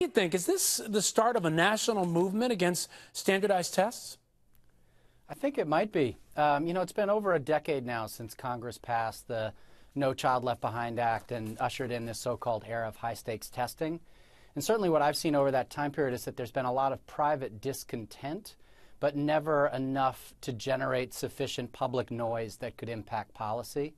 do you think? Is this the start of a national movement against standardized tests? I think it might be. It's been over a decade now since Congress passed the No Child Left Behind Act and ushered in this so-called era of high-stakes testing. And certainly what I've seen over that time period is that there's been a lot of private discontent, but never enough to generate sufficient public noise that could impact policy.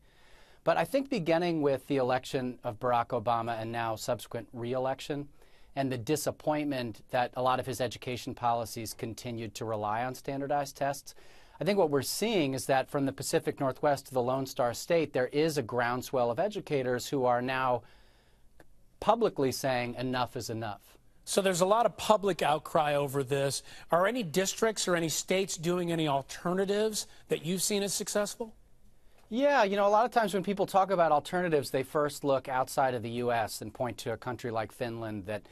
But I think beginning with the election of Barack Obama and now subsequent re-election, and the disappointment that a lot of his education policies continued to rely on standardized tests, I think what we're seeing is that from the Pacific Northwest to the Lone Star State, there is a groundswell of educators who are now publicly saying enough is enough. So there's a lot of public outcry over this. Are any districts or any states doing any alternatives that you've seen as successful? Yeah, a lot of times when people talk about alternatives, they first look outside of the U.S. and point to a country like Finland that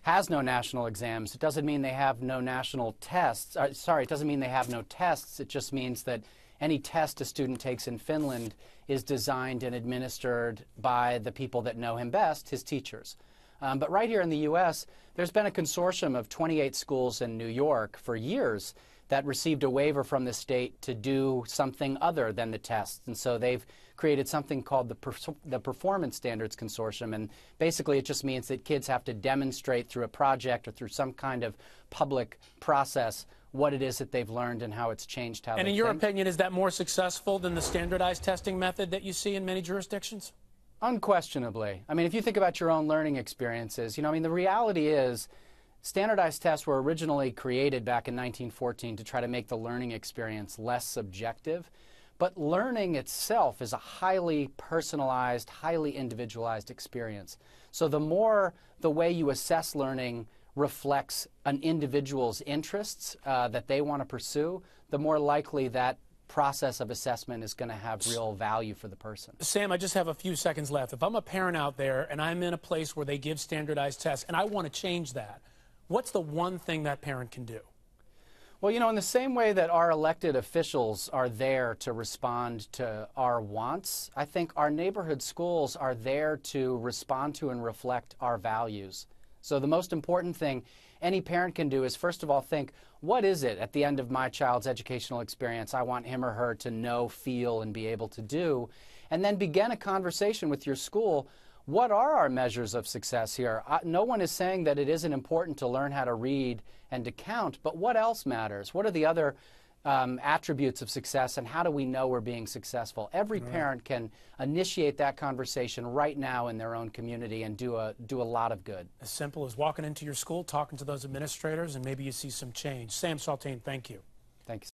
has no national exams. It doesn't mean they have no national tests. It doesn't mean they have no tests. It just means that any test a student takes in Finland is designed and administered by the people that know him best, his teachers. But right here in the U.S., there's been a consortium of 28 schools in New York for years that received a waiver from the state to do something other than the tests. And so they've created something called the Performance Standards Consortium. And basically it just means that kids have to demonstrate through a project or through some kind of public process what it is that they've learned and how it's changed how they think. And in your opinion, is that more successful than the standardized testing method that you see in many jurisdictions? Unquestionably. I mean, if you think about your own learning experiences, the reality is standardized tests were originally created back in 1914 to try to make the learning experience less subjective. But learning itself is a highly personalized, highly individualized experience. So the more the way you assess learning reflects an individual's interests that they want to pursue, the more likely that process of assessment is going to have real value for the person. Sam, I just have a few seconds left. If I'm a parent out there and I'm in a place where they give standardized tests and I want to change that, what's the one thing that parent can do? Well, in the same way that our elected officials are there to respond to our wants, I think our neighborhood schools are there to respond to and reflect our values. So the most important thing any parent can do is, first of all, think, what is it at the end of my child's educational experience I want him or her to know, feel, and be able to do? And then begin a conversation with your school. What are our measures of success here? No one is saying that it isn't important to learn how to read and to count, but what else matters? What are the other attributes of success, and how do we know we're being successful? Every parent can initiate that conversation right now in their own community and do a lot of good. As simple as walking into your school, talking to those administrators, and maybe you see some change. Sam Saltain, thank you. Thanks.